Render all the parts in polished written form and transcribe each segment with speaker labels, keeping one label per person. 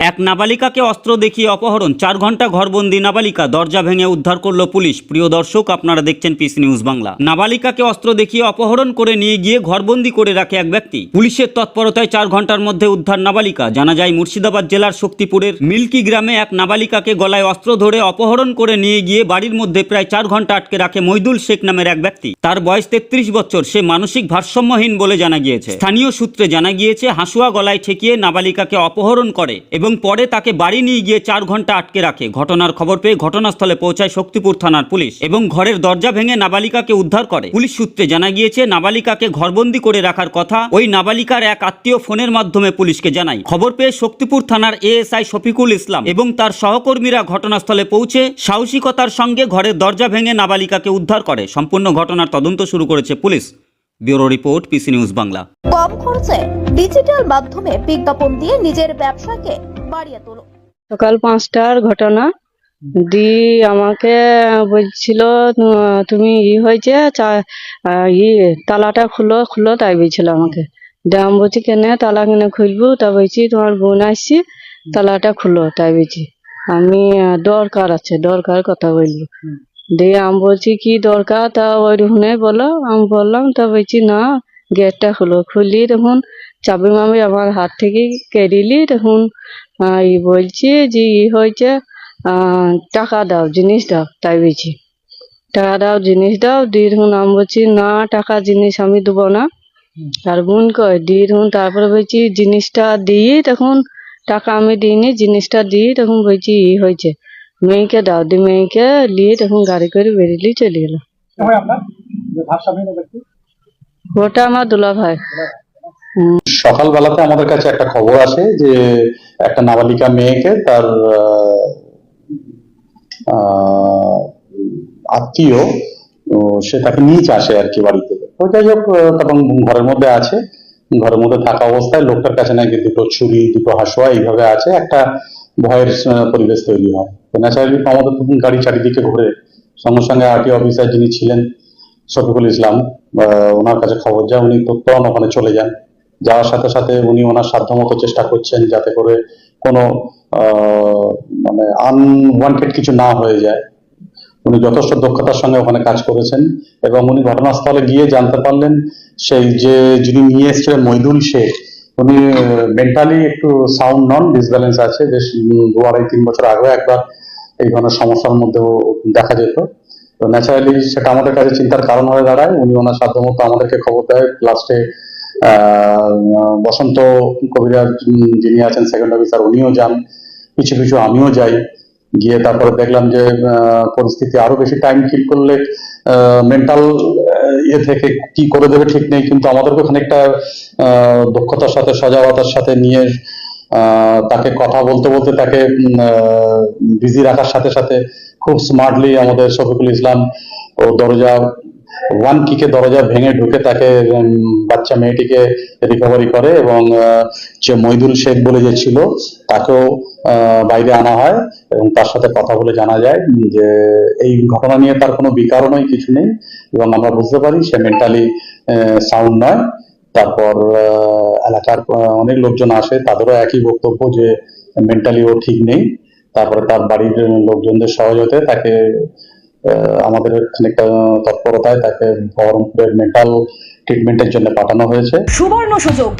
Speaker 1: এক নাবালিকাকে অস্ত্র দেখিয়ে অপহরণ, 4 ঘন্টা ঘরবন্দি নাবালিকা, দরজা ভেঙে উদ্ধার করল পুলিশ। প্রিয় দর্শক, আপনারা দেখছেন পিস নিউজ বাংলা। নাবালিকাকে অস্ত্র দেখিয়ে অপহরণ করে নিয়ে গিয়ে ঘরবন্দি করে রাখে এক ব্যক্তি। পুলিশের তৎপরতায় 4 ঘন্টার মধ্যে উদ্ধার নাবালিকা। জানা যায় মুর্শিদাবাদ জেলার শক্তিপুরের মিল্কি গ্রামে এক নাবালিকাকে গলায় অস্ত্র ধরে অপহরণ করে নিয়ে গিয়ে বাড়ির মধ্যে প্রায় 4 ঘন্টা আটকে রাখে মইদুল শেখ নামের এক ব্যক্তি। তার বয়স 33 বছর। সে মানসিক ভারসাম্যহীন বলে জানা গিয়েছে। স্থানীয় সূত্রে জানা গিয়েছে হাসুয়া গলায় ঠেকিয়ে নাবালিকাকে অপহরণ করে এবং পরে তাকে বাড়ি নিয়ে গিয়ে 4 ঘন্টা আটকে রাখে। ঘটনার খবর পেয়ে ঘটনাস্থলে পৌঁছায় শক্তিপুর থানার পুলিশ এবং ঘরের দরজা ভেঙে নাবালিকাকে উদ্ধার করে। পুলিশ সূত্রে জানা গিয়েছে নাবালিকাকে ঘরবন্দি করে রাখার কথা ওই নাবালিকার এক আত্মীয় ফোনের মাধ্যমে পুলিশকে জানায়। খবর পেয়ে শক্তিপুর থানার এএসআই শফিকুল ইসলাম এবং তার সহকর্মীরা ঘটনাস্থলে পৌঁছে সাহসিকতার সঙ্গে ঘরের দরজা ভেঙে নাবালিকাকে উদ্ধার করে। সম্পূর্ণ ঘটনার তদন্ত শুরু করেছে পুলিশ। Bureau report, PC news Bangla.
Speaker 2: কম খরচে ডিজিটাল মাধ্যমে বিজ্ঞাপন দিয়ে নিজের ব্যবসাকে বাড়িয়ে তোলো।
Speaker 3: সকাল 5টার ঘটনা। আমাকে বলছিল তুমি হয়েছে তালাটা খুলো তাই বলছিল আমাকে। আমি বলছি কেন তালা কেন খুলবো? তা বলছি তোমার বোন আসছি, তালাটা খুলো তাই বলছি। আমি দরকার কথা বলবো। আমি বলছি কি দরকার? তা ওই রুমে বলো। আমি বললাম, তা বলছি না গেটটা খুলি তখন চাবি মামি আমার হাত থেকে কেড়িলি। তখন বলছি যে হয়েছে টাকা দাও, জিনিস দাও তাই বলছি। টাকা দাও, জিনিস দাও। তখন আমি বলছি না টাকা জিনিস আমি দেবো না। আর বোন কয় তখন তারপরে বলছি জিনিসটা দিই, তখন টাকা আমি দিইনি, জিনিসটা দিই। তখন বলছি হয়েছে মেয়েকে দাও। মেয়েকে নিয়ে তখন গাড়ি করে বেরিয়ে চলে গেল। ওটা আমার দুলা ভাই।
Speaker 4: সকালবেলাতে আমাদের কাছে একটা খবর আসে যে একটা নাবালিকা মেয়েকে তার আত্মীয় সে তাকে নিয়ে আসে আর কি বাড়ি থেকে। তো যাই হোক, তখন ঘরের মধ্যে আছে। ঘরের মধ্যে থাকা অবস্থায় লোকটার কাছে নাকি 2টো ছুরি, 2টো হাসুয়া এইভাবে আছে। একটা ভয়ের পরিবেশ তৈরি হয়। ন্যাচারালি আমাদের গাড়ি চারিদিকে ঘুরে সঙ্গে সঙ্গে আরটিও অফিসার যিনি ছিলেন শফিকুল ইসলাম, ওনার কাছে খবর যায়। উনি তৎক্ষণাৎ ওখানে চলে যান। যাওয়ার সাথে সাথে উনি ওনার সাধ্যমতো চেষ্টা করছেন যাতে করে কোনো মানে আনওয়ান্টেড কিছু না হয়ে যায়। উনি যথেষ্ট দক্ষতার সঙ্গে ওখানে কাজ করেছেন এবং উনি ঘটনাস্থলে গিয়ে জানতে পারলেন সেই যে যিনি নিয়ে এসেছিলেন মইদুল শেখ, উনি মেন্টালি একটু সাউন্ড নন, ডিসব্যালেন্স আছে। বেশ 2-3 বছর আগে একবার এই ধরনের সমস্যার মধ্যেও দেখা যেত। তো ন্যাচারালি সেটা আমাদের কাছে চিন্তার কারণ হয়ে দাঁড়ায়। উনি ওনার সাধ্যমতো আমাদেরকে খবর দেয়। লাস্টে বসন্ত কবিরাজ যিনি আছেন সেকেন্ড অফিসার, উনিও যান। কিছু আমিও যাই। গিয়ে তারপরে দেখলাম যে পরিস্থিতি আরো বেশি টাইম কিল করলে মেন্টাল থেকে কি করে দেবে ঠিক নেই, কিন্তু আমাদেরকে খানিকটা দক্ষতার সাথে সজাগতার সাথে নিয়ে তাকে কথা বলতে বলতে তাকে বিজি রাখার সাথে সাথে খুব স্মার্টলি আমাদের শফিকুল ইসলাম ও দরজা 1 কিকে দরজা ভেঙে ঢুকে তাকে বাচ্চা মেয়েটিকে রিকভারি করে এবং যে মইদুল শেখ বলে যে ছিল তাকেও বাইরে আনা হয় এবং তার সাথে কথা বলে জানা যায় যে এই ঘটনা নিয়ে তার কোনো বিকারণই কিছু নেই এবং আমরা বুঝতে পারি সে মেন্টালি সাউন্ড নয়। তারপর এলাকার অনেক লোকজন আসে, তাদেরও একই বক্তব্য যে মেন্টালি ও ঠিক নেই। তারপরে তার বাড়ির লোকজনদের সহযোগিতায় তাকে আমাদের খানিকটা তৎপরতায় তাকে বহরমপুরের মেন্টাল ট্রিটমেন্টের জন্য পাঠানো হয়েছে।
Speaker 5: সুবর্ণ সুযোগ,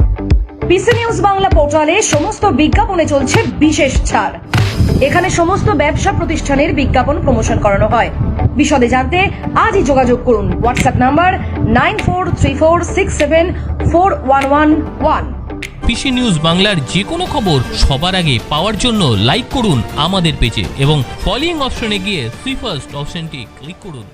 Speaker 5: পিসি নিউজ বাংলা পোর্টালে সমস্ত বিজ্ঞাপনে চলছে বিশেষ ছাড়। এখানে সমস্ত ব্যবসা প্রতিষ্ঠানের বিজ্ঞাপন প্রমোশন করানো হয়। বিশদে জানতে আজই যোগাযোগ করুন। WhatsApp number 9434674111।
Speaker 6: পিসি নিউজ বাংলার যে কোনো খবর সবার আগে পাওয়ার জন্য লাইক করুন আমাদের পেজে এবং ফলোইং অপশনে গিয়ে সুই ফার্স্ট অপশনটি ক্লিক করুন।